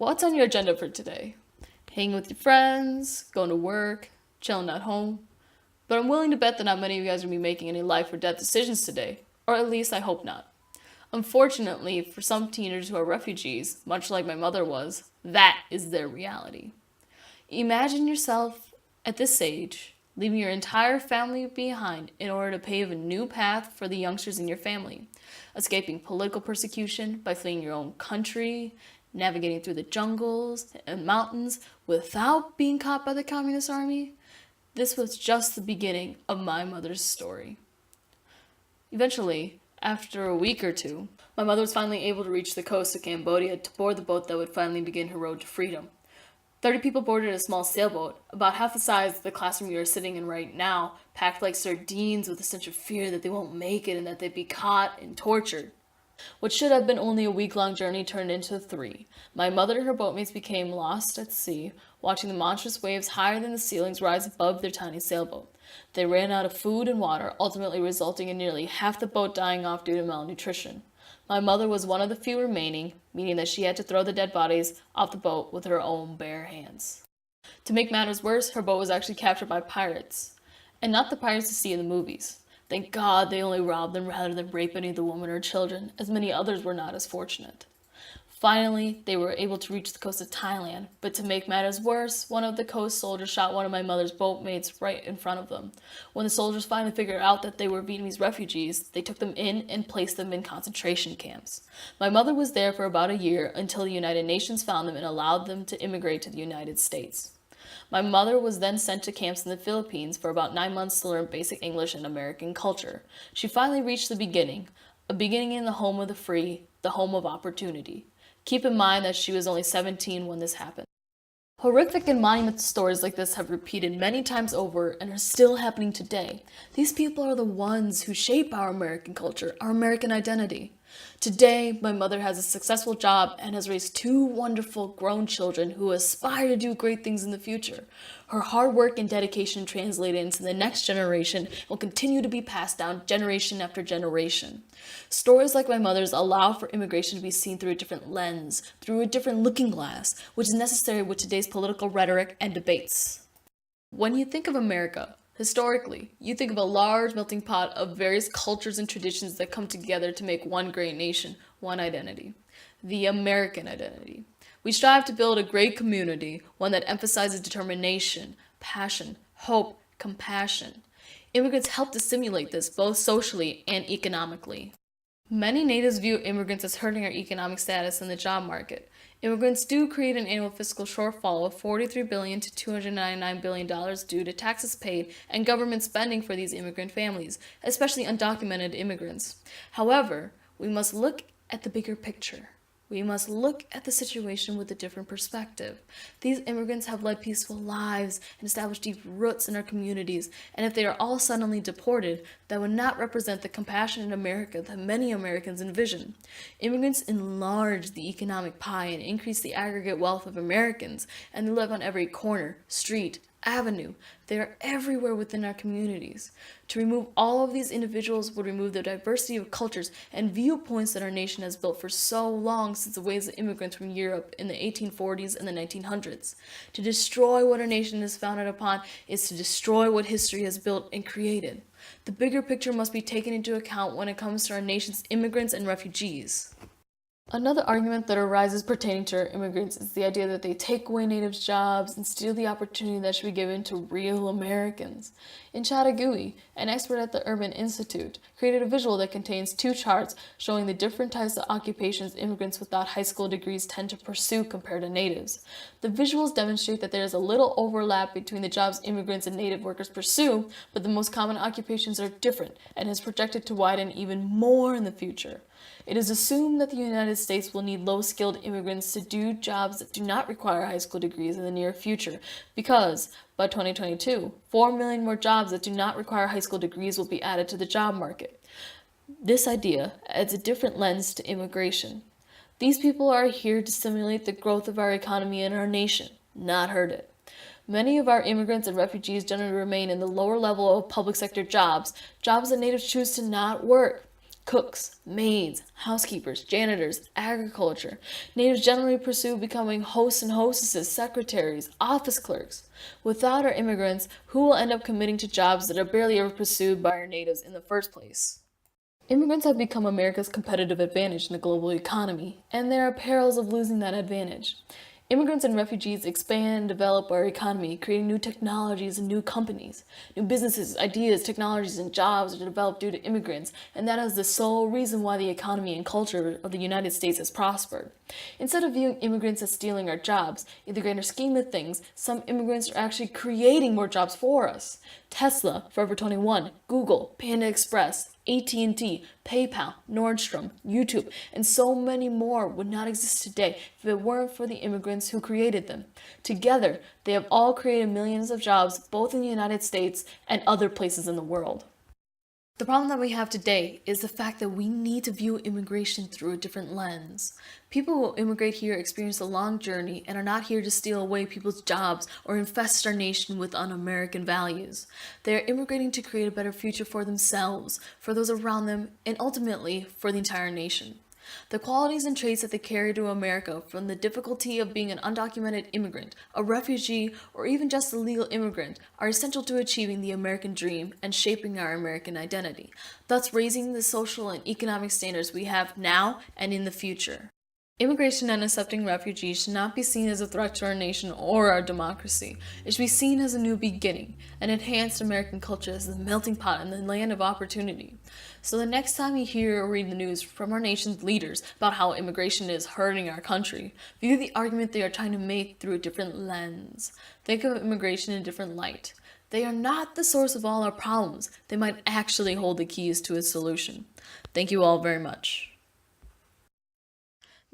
What's on your agenda for today? Hanging with your friends, going to work, chilling at home? But I'm willing to bet that not many of you guys are going to be making any life or death decisions today, or at least I hope not. Unfortunately, for some teenagers who are refugees, much like my mother was, that is their reality. Imagine yourself at this age, leaving your entire family behind in order to pave a new path for the youngsters in your family, escaping political persecution by fleeing your own country, navigating through the jungles and mountains without being caught by the Communist Army. This was just the beginning of my mother's story. Eventually, after a week or two, my mother was finally able to reach the coast of Cambodia to board the boat that would finally begin her road to freedom. 30 people boarded a small sailboat, about half the size of the classroom you are sitting in right now, packed like sardines with a sense of fear that they won't make it and that they'd be caught and tortured. What should have been only a week-long journey turned into 3. My mother and her boatmates became lost at sea, watching the monstrous waves higher than the ceilings rise above their tiny sailboat. They ran out of food and water, ultimately resulting in nearly half the boat dying off due to malnutrition. My mother was one of the few remaining, meaning that she had to throw the dead bodies off the boat with her own bare hands. To make matters worse, her boat was actually captured by pirates. And not the pirates you see in the movies. Thank God they only robbed them rather than rape any of the women or children, as many others were not as fortunate. Finally, they were able to reach the coast of Thailand, but to make matters worse, one of the coast soldiers shot one of my mother's boatmates right in front of them. When the soldiers finally figured out that they were Vietnamese refugees, they took them in and placed them in concentration camps. My mother was there for about a year until the United Nations found them and allowed them to immigrate to the United States. My mother was then sent to camps in the Philippines for about 9 months to learn basic English and American culture. She finally reached the beginning, a beginning in the home of the free, the home of opportunity. Keep in mind that she was only 17 when this happened. Horrific and monumental stories like this have repeated many times over and are still happening today. These people are the ones who shape our American culture, our American identity. Today, my mother has a successful job and has raised 2 wonderful grown children who aspire to do great things in the future. Her hard work and dedication translated into the next generation will continue to be passed down generation after generation. Stories like my mother's allow for immigration to be seen through a different lens, through a different looking glass, which is necessary with today's political rhetoric and debates. When you think of America, historically, you think of a large melting pot of various cultures and traditions that come together to make one great nation, one identity. The American identity. We strive to build a great community, one that emphasizes determination, passion, hope, compassion. Immigrants help to simulate this both socially and economically. Many natives view immigrants as hurting our economic status in the job market. Immigrants do create an annual fiscal shortfall of $43 billion to $299 billion due to taxes paid and government spending for these immigrant families, especially undocumented immigrants. However, we must look at the bigger picture. We must look at the situation with a different perspective. These immigrants have led peaceful lives and established deep roots in our communities, and if they are all suddenly deported, that would not represent the compassionate America that many Americans envision. Immigrants enlarge the economic pie and increase the aggregate wealth of Americans, and they live on every corner, street, avenue. They are everywhere within our communities. To remove all of these individuals would remove the diversity of cultures and viewpoints that our nation has built for so long since the waves of immigrants from Europe in the 1840s and the 1900s. To destroy what our nation is founded upon is to destroy what history has built and created. The bigger picture must be taken into account when it comes to our nation's immigrants and refugees. Another argument that arises pertaining to our immigrants is the idea that they take away natives' jobs and steal the opportunity that should be given to real Americans. In Chattagouey, an expert at the Urban Institute created a visual that contains 2 charts showing the different types of occupations immigrants without high school degrees tend to pursue compared to natives. The visuals demonstrate that there is a little overlap between the jobs immigrants and native workers pursue, but the most common occupations are different and is projected to widen even more in the future. It is assumed that the United States will need low-skilled immigrants to do jobs that do not require high school degrees in the near future because, by 2022, 4 million more jobs that do not require high school degrees will be added to the job market. This idea adds a different lens to immigration. These people are here to stimulate the growth of our economy and our nation, not hurt it. Many of our immigrants and refugees generally remain in the lower level of public sector jobs, jobs that natives choose to not work. Cooks, maids, housekeepers, janitors, agriculture. Natives generally pursue becoming hosts and hostesses, secretaries, office clerks. Without our immigrants, who will end up committing to jobs that are barely ever pursued by our natives in the first place? Immigrants have become America's competitive advantage in the global economy, and there are perils of losing that advantage. Immigrants and refugees expand and develop our economy, creating new technologies and new companies. New businesses, ideas, technologies, and jobs are developed due to immigrants, and that is the sole reason why the economy and culture of the United States has prospered. Instead of viewing immigrants as stealing our jobs, in the grander scheme of things, some immigrants are actually creating more jobs for us. Tesla, Forever 21, Google, Panda Express, AT&T, PayPal, Nordstrom, YouTube, and so many more would not exist today if it weren't for the immigrants who created them. Together, they have all created millions of jobs both in the United States and other places in the world. The problem that we have today is the fact that we need to view immigration through a different lens. People who immigrate here experience a long journey and are not here to steal away people's jobs or infest our nation with un-American values. They are immigrating to create a better future for themselves, for those around them, and ultimately for the entire nation. The qualities and traits that they carry to America, from the difficulty of being an undocumented immigrant, a refugee, or even just a legal immigrant, are essential to achieving the American dream and shaping our American identity, thus raising the social and economic standards we have now and in the future. Immigration and accepting refugees should not be seen as a threat to our nation or our democracy. It should be seen as a new beginning, an enhanced American culture as the melting pot and the land of opportunity. So the next time you hear or read the news from our nation's leaders about how immigration is hurting our country, view the argument they are trying to make through a different lens. Think of immigration in a different light. They are not the source of all our problems. They might actually hold the keys to a solution. Thank you all very much.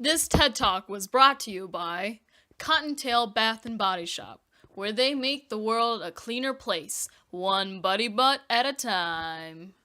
This TED Talk was brought to you by Cottontail Bath and Body Shop, where they make the world a cleaner place, one buddy butt at a time.